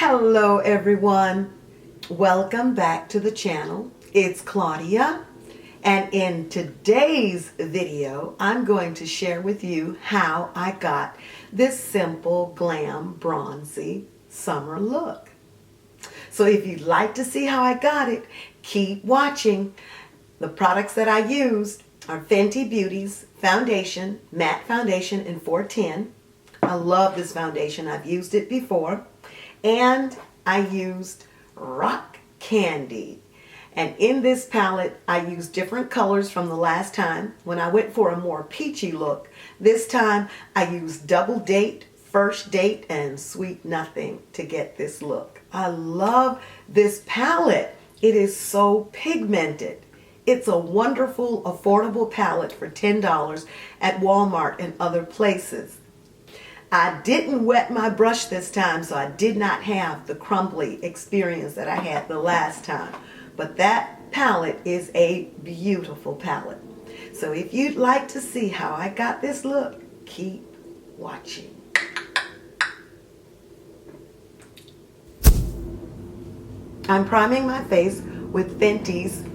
Hello everyone, welcome back to the channel. It's Claudia, and in today's video I'm going to share with you how I got this simple glam bronzy summer look. So if you'd like to see how I got it, keep watching. The products that I used are Fenty Beauty's foundation, matte foundation in 410. I love this foundation, I've used it before. And I used Rock Candy. And in this palette, I used different colors from the last time when I went for a more peachy look. This time, I used Double Date, First Date, and Sweet Nothing to get this look. I love this palette. It is so pigmented. It's a wonderful, affordable palette for $10 at Walmart and other places. I didn't wet my brush this time, so I did not have the crumbly experience that I had the last time. But that palette is a beautiful palette. So if you'd like to see how I got this look, keep watching. I'm priming my face with Fenty's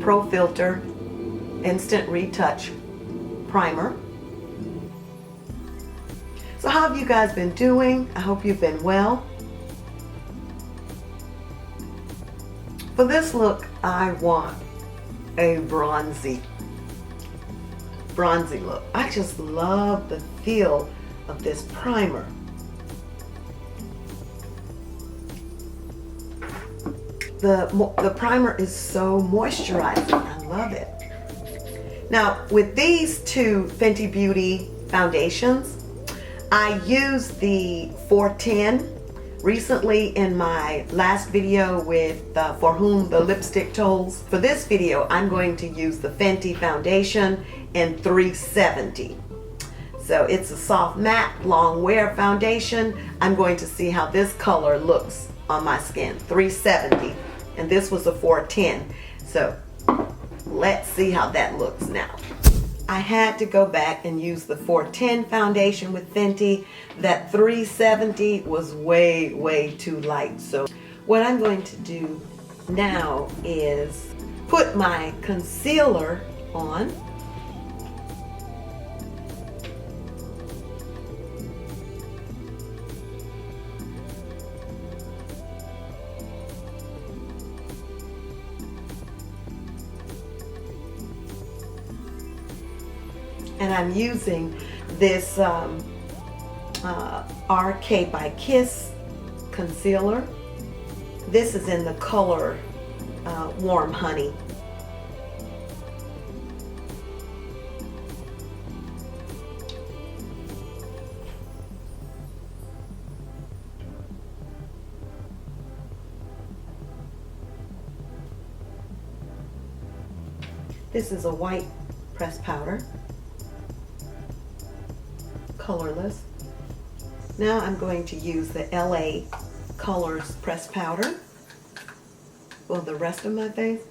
Pro Filter Instant Retouch Primer. So how have you guys been doing? I hope you've been well. For this look, I want a bronzy look. I just love the feel of this primer. The primer is so moisturizing. I love it. Now, with these two Fenty Beauty foundations, I used the 410 recently in my last video with For Whom the Lipstick Tolls. For this video, I'm going to use the Fenty foundation in 370. So it's a soft matte, long wear foundation. I'm going to see how this color looks on my skin, 370. And this was a 410. So let's see how that looks now. I had to go back and use the 410 foundation with Fenty. That 370 was way too light. So what I'm going to do now is put my concealer on. And I'm using this RK by Kiss concealer. This is in the color Warm Honey. This is a white pressed powder. Colorless. Now I'm going to use the LA Colors pressed powder for the rest of my face.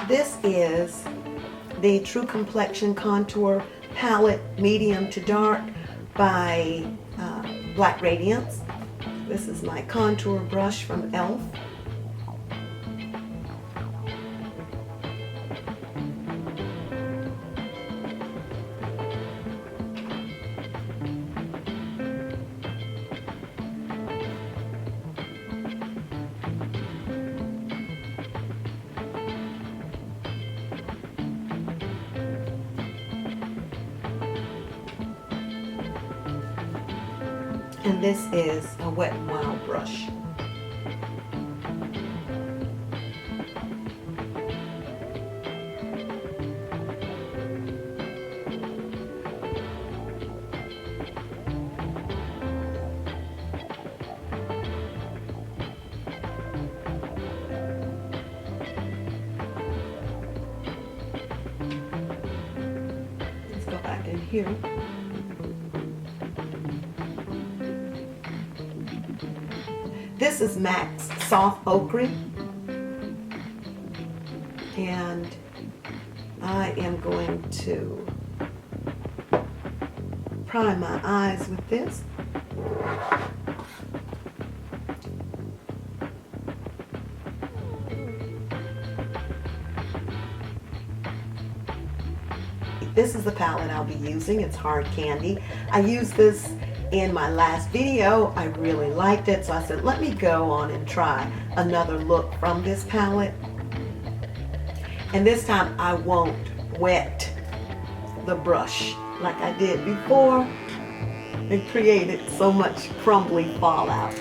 This is the True Complexion Contour Palette Medium to Dark by Black Radiance. This is my contour brush from e.l.f. And this is a Wet n Wild brush. in here. This is MAC's Soft Ochre, and I am going to prime my eyes with this. This is the palette I'll be using. It's Hard Candy. I used this in my last video. I really liked it, so I said, let me go on and try another look from this palette. And this time I won't wet the brush like I did before. It created so much crumbly fallout.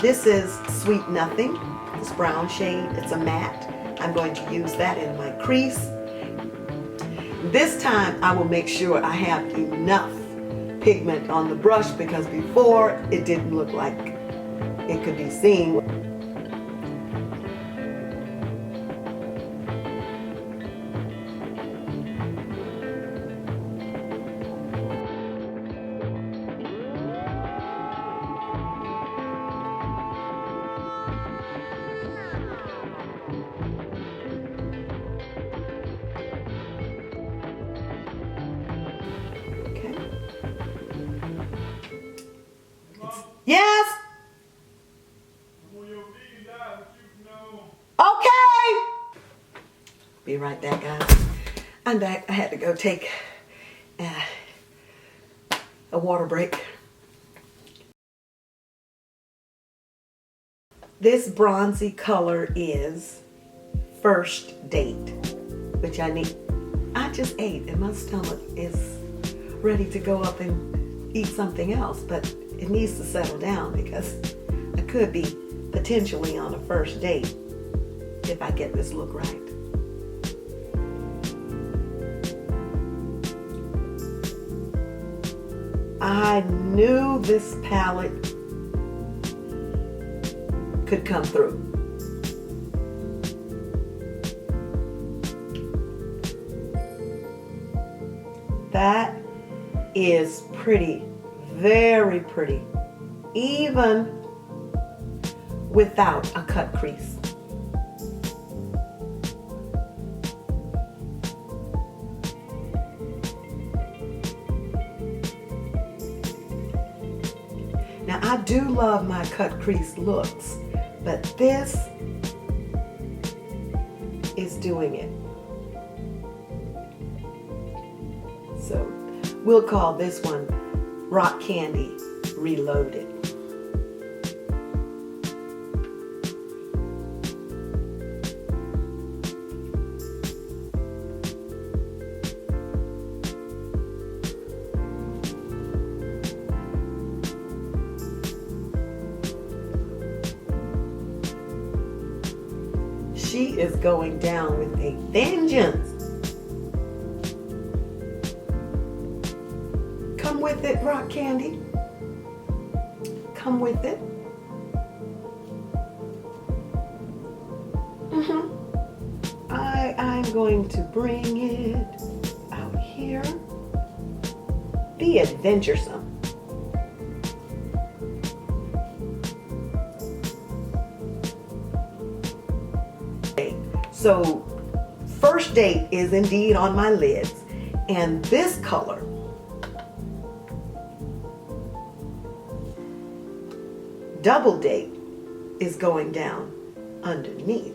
This is Sweet Nothing. This brown shade. It's a matte. I'm going to use that in my crease. This time I will make sure I have enough pigment on the brush, because before it didn't look like it could be seen. Yes? Okay. Be right back, guys. I'm back. I had to go take a water break. This bronzy color is First Date, which I need. I just ate and my stomach is ready to go up and eat something else, but it needs to settle down because I could be potentially on a first date if I get this look right. I knew this palette could come through. That is pretty. Very pretty, even without a cut crease. Now I do love my cut crease looks, but this is doing it. So we'll call this one Rock Candy Reloaded. She is going down with a vengeance. Come with it, Rock Candy. Come with it. I'm going to bring it out here. Be adventuresome. So, First Date is indeed on my lids, and this color Double Date is going down underneath.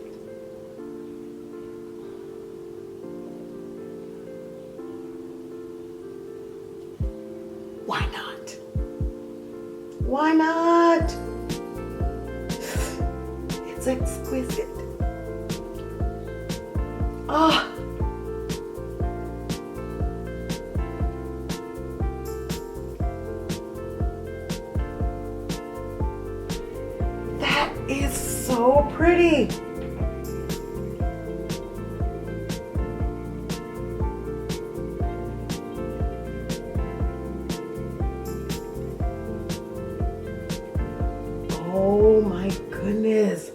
Why not? Why not? It's exquisite. Ah. That is so pretty. Oh my goodness.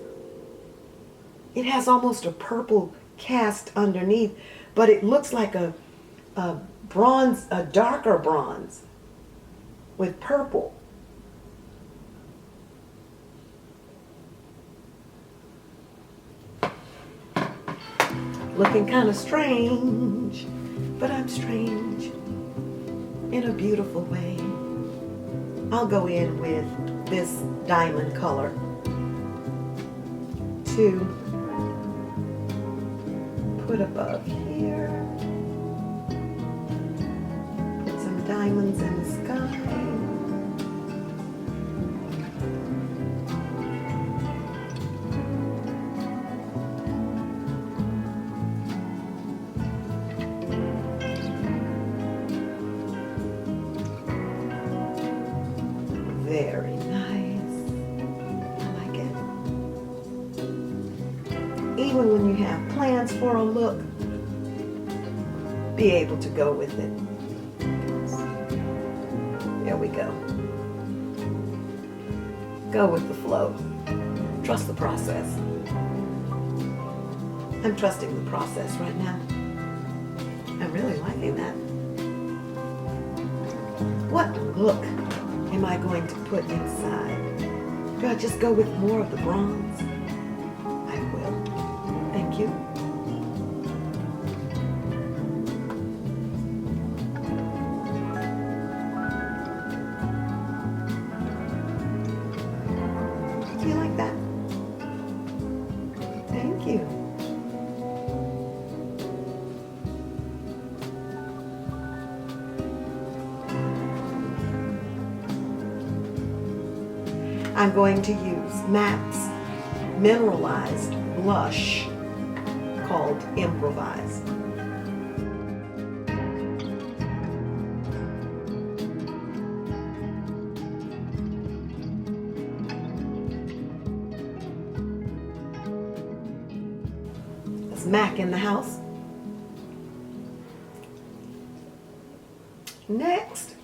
It has almost a purple cast underneath, but it looks like a bronze, a darker bronze with purple. Looking kind of strange, but I'm strange in a beautiful way. I'll go in with this diamond color to put above here. Put some diamonds in the sky. Very nice. I like it. Even when you have plans for a look, be able to go with it. There we go. Go with the flow. Trust the process. I'm trusting the process right now. I'm really liking that. What look am I going to put inside? Do I just go with more of the bronze? I will. Thank you. Do you like that? Thank you. I'm going to use MAC's mineralized blush called Improvise. That's MAC in the house. Next,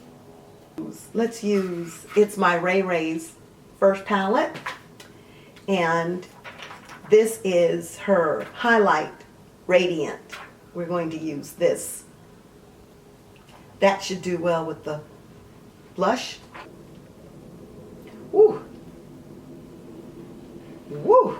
let's use, it's my Ray Ray's first palette, and this is her highlight radiant. We're going to use this. That should do well with the blush. Woo! Woo!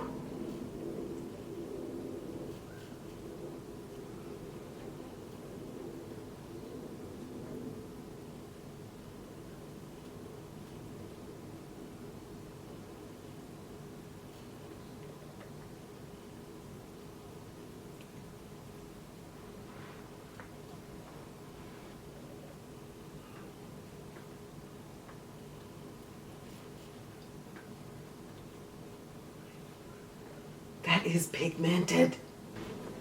That is pigmented.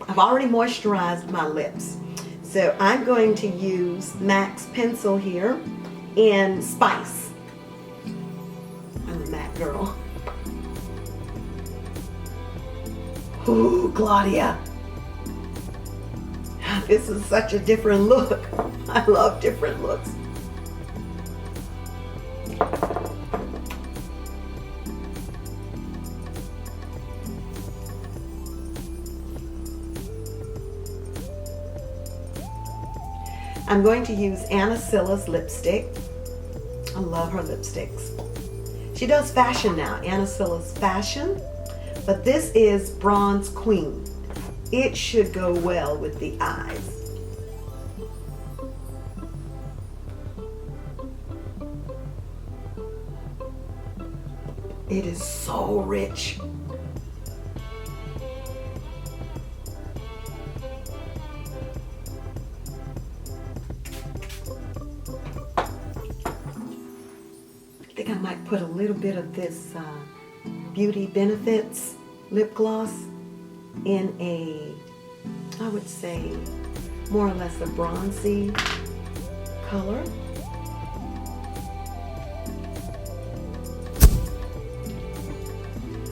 I've already moisturized my lips. So I'm going to use MAC's pencil here in Spice. I'm a MAC girl. Ooh, Claudia. This is such a different look. I love different looks. I'm going to use Anna Silla's lipstick. I love her lipsticks. She does fashion now, Anna Silla's fashion, but this is Bronze Queen. It should go well with the eyes. It is so rich. I think I might put a little bit of this Beauty Benefits lip gloss in a, I would say, more or less a bronzy color.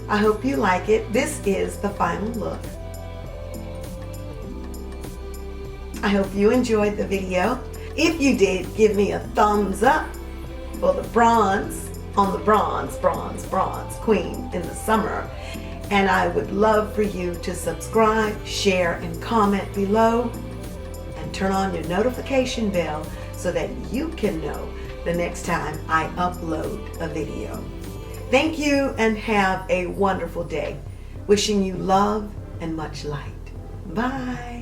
I hope you like it. This is the final look. I hope you enjoyed the video. If you did, give me a thumbs up for the bronze on the bronze queen in the summer. And I would love for you to subscribe, share, and comment below. And and turn on your notification bell so that you can know the next time I upload a video. Thank you and have a wonderful day. Wishing you love and much light. Bye.